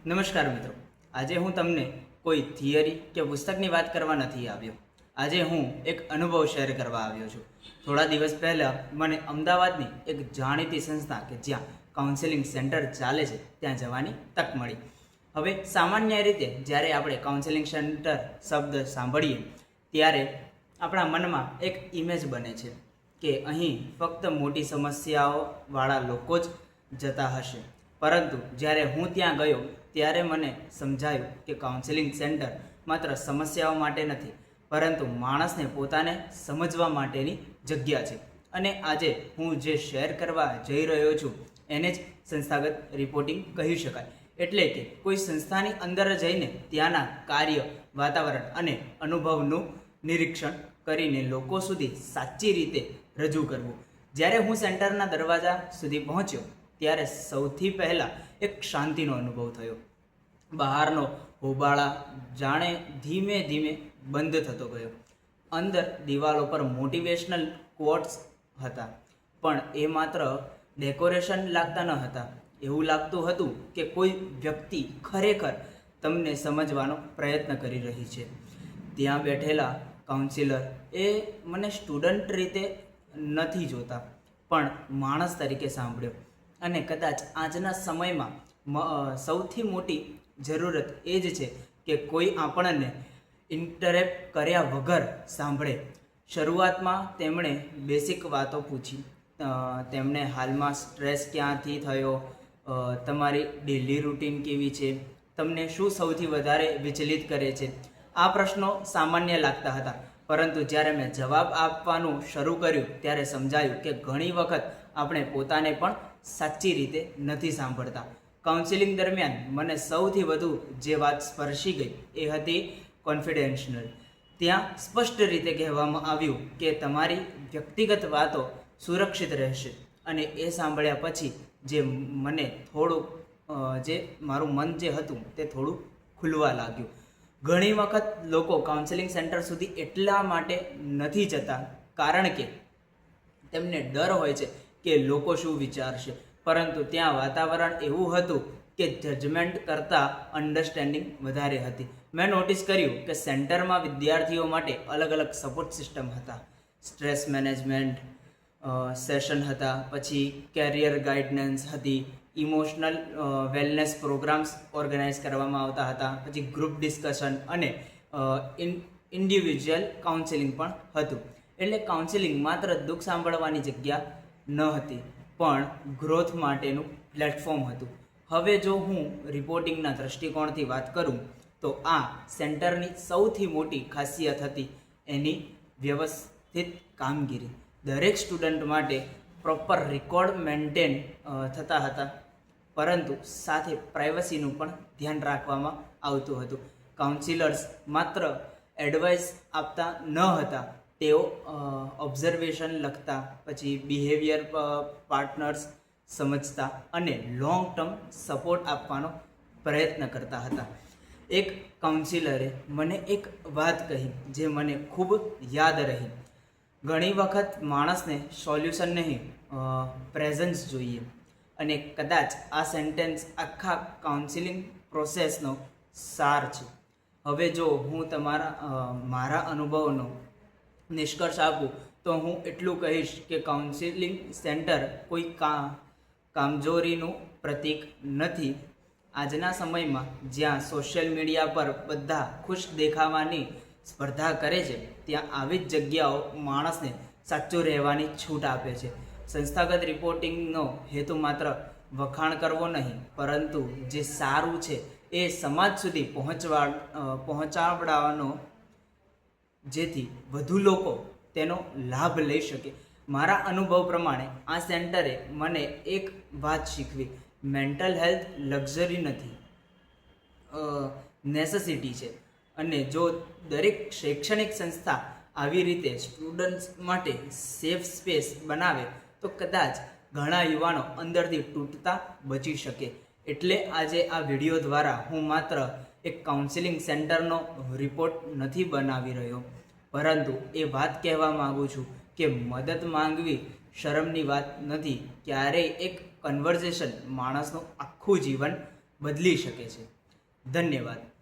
નમસ્કાર મિત્રો, આજે હું તમને કોઈ થિયરી કે પુસ્તકની વાત કરવા નથી આવ્યો. આજે હું એક અનુભવ શેર કરવા આવ્યો છું. થોડા દિવસ પહેલાં મને અમદાવાદની એક જાણીતી સંસ્થા કે જ્યાં કાઉન્સેલિંગ સેન્ટર ચાલે છે ત્યાં જવાની તક મળી. હવે સામાન્ય રીતે જ્યારે આપણે કાઉન્સેલિંગ સેન્ટર શબ્દ સાંભળીએ ત્યારે આપણા મનમાં એક ઇમેજ બને છે કે અહીં ફક્ત મોટી સમસ્યાઓવાળા લોકો જ જતા હશે. પરંતુ જ્યારે હું ત્યાં ગયો ત્યારે મને સમજાયું કે કાઉન્સેલિંગ સેન્ટર માત્ર સમસ્યાઓ માટે નથી, પરંતુ માણસને પોતાને સમજવા માટેની જગ્યા છે. અને આજે હું જે શેર કરવા જઈ રહ્યો છું એને જ સંસ્થાગત રિપોર્ટિંગ કહી શકાય. એટલે કે કોઈ સંસ્થાની અંદર જઈને ત્યાંના કાર્ય, વાતાવરણ અને અનુભવનું નિરીક્ષણ કરીને લોકો સુધી સાચી રીતે રજૂ કરવું. જ્યારે હું સેન્ટરના દરવાજા સુધી પહોંચ્યો ત્યારે સૌથી પહેલાં એક શાંતિનો અનુભવ થયો. બહારનો હોબાળા જાણે ધીમે ધીમે બંધ થતો ગયો. અંદર દિવાલો પર મોટિવેશનલ કોટ્સ હતા, પણ એ માત્ર ડેકોરેશન લાગતા ન હતા. એવું લાગતું હતું કે કોઈ વ્યક્તિ ખરેખર તમને સમજવાનો પ્રયત્ન કરી રહી છે. ત્યાં બેઠેલા કાઉન્સિલર એ મને સ્ટુડન્ટ રીતે નથી જોતા, પણ માણસ તરીકે સાંભળ્યો. અને કદાચ આજના સમયમાં સૌથી મોટી જરૂરત એ જ છે કે કોઈ આપણને ઇન્ટરેક્ટ કર્યા વગર સાંભળે. શરૂઆતમાં તેમણે બેસિક વાતો પૂછી. તેમણે હાલમાં સ્ટ્રેસ ક્યાંથી થયો, તમારી ડેલી રૂટીન કેવી છે, તમને શું સૌથી વધારે વિચલિત કરે છે. આ પ્રશ્નો સામાન્ય લાગતા હતા, પરંતુ જ્યારે મેં જવાબ આપવાનું શરૂ કર્યું ત્યારે સમજાયું કે ઘણી વખત આપણે પોતાને પણ સાચી રીતે નથી સાંભળતા. કાઉન્સિલિંગ દરમિયાન મને સૌથી વધુ જે વાત સ્પર્શી ગઈ એ હતી કોન્ફિડેન્શિયલ. ત્યાં સ્પષ્ટ રીતે કહેવામાં આવ્યું કે તમારી વ્યક્તિગત વાતો સુરક્ષિત રહેશે. અને એ સાંભળ્યા પછી જે મારું મન જે હતું તે થોડું ખુલવા લાગ્યું. ઘણી વખત લોકો કાઉન્સેલિંગ સેન્ટર સુધી એટલા માટે નથી જતા કારણ કે તેમને ડર હોય છે કે લોકો શું વિચારશે, પરંતુ ત્યાં વાતાવરણ એવું હતું કે જજમેન્ટ કરતાં અન્ડરસ્ટેન્ડિંગ વધારે હતી. મેં નોટિસ કર્યું કે સેન્ટરમાં વિદ્યાર્થીઓ માટે અલગ અલગ સપોર્ટ સિસ્ટમ હતા. સ્ટ્રેસ મેનેજમેન્ટ સેશન હતા, પછી કેરિયર ગાઈડન્સ હતી, ઇમોશનલ વેલનેસ પ્રોગ્રામ્સ ઓર્ગેનાઇઝ કરવામાં આવતા હતા, પછી ગ્રુપ ડિસ્કશન અને ઇન્ડિવિજ્યુઅલ કાઉન્સેલિંગ પણ હતું. એટલે કાઉન્સેલિંગ માત્ર દુઃખ સાંભળવાની જગ્યા ન હતી, પણ ગ્રોથ માટેનું પ્લેટફોર્મ હતું. હવે જો હું રિપોર્ટિંગના દૃષ્ટિકોણથી વાત કરું તો આ સેન્ટરની સૌથી મોટી ખાસિયત હતી એની વ્યવસ્થિત કામગીરી. દરેક સ્ટુડન્ટ માટે પ્રોપર રેકોર્ડ મેન્ટેન થતા હતા, પરંતુ સાથે પ્રાઇવસીનું પણ ધ્યાન રાખવામાં આવતું હતું. કાઉન્સિલર્સ માત્ર એડવાઇસ આપતા ન હતા, તેઓ ઓબ્ઝર્વેશન લખતા, પછી બિહેવિયર પાર્ટનર્સ સમજતા અને લોંગ ટર્મ સપોર્ટ આપવાનો પ્રયત્ન કરતા હતા. એક કાઉન્સિલરે મને એક વાત કહી જે મને ખૂબ યાદ રહી. ઘણી વખત માણસને સોલ્યુશન નહીં, પ્રેઝન્સ જોઈએ. અને કદાચ આ સેન્ટેન્સ આખા કાઉન્સિલિંગ પ્રોસેસનો સાર છે. હવે જો હું મારા અનુભવનો નિષ્કર્ષ આપું તો હું એટલું કહીશ કે કાઉન્સિલિંગ સેન્ટર કોઈ કામજોરીનું પ્રતીક નથી. આજના સમયમાં જ્યાં સોશિયલ મીડિયા પર બધા ખુશ દેખાવાની સ્પર્ધા કરે છે, ત્યાં આવી જ જગ્યાઓ માણસને સાચું રહેવાની છૂટ આપે છે. સંસ્થાગત રિપોર્ટિંગનો હેતુ માત્ર વખાણ કરવો નહીં, પરંતુ જે સારું છે એ સમાજ સુધી પહોંચાડવાનો, જેથી વધુ લોકો તેનો લાભ લઈ શકે. મારા અનુભવ પ્રમાણે આ સેન્ટરે મને એક વાત શીખવી: મેન્ટલ હેલ્થ લક્ઝરી નથી, નેસેસિટી છે. અને જો દરેક શૈક્ષણિક સંસ્થા આવી રીતે સ્ટુડન્ટ્સ માટે સેફ સ્પેસ બનાવે તો કદાચ ઘણા યુવાનો અંદરથી તૂટતા બચી શકે. એટલે આજે આ વિડીયો દ્વારા હું માત્ર એક કાઉન્સેલિંગ સેન્ટરનો રિપોર્ટ નથી બનાવી રહ્યો, પરંતુ એ વાત કહેવા માગું છું કે મદદ માંગવી શરમની વાત નથી. ક્યારેય એક કન્વર્ઝેશન માણસનું આખું જીવન બદલી શકે છે. ધન્યવાદ.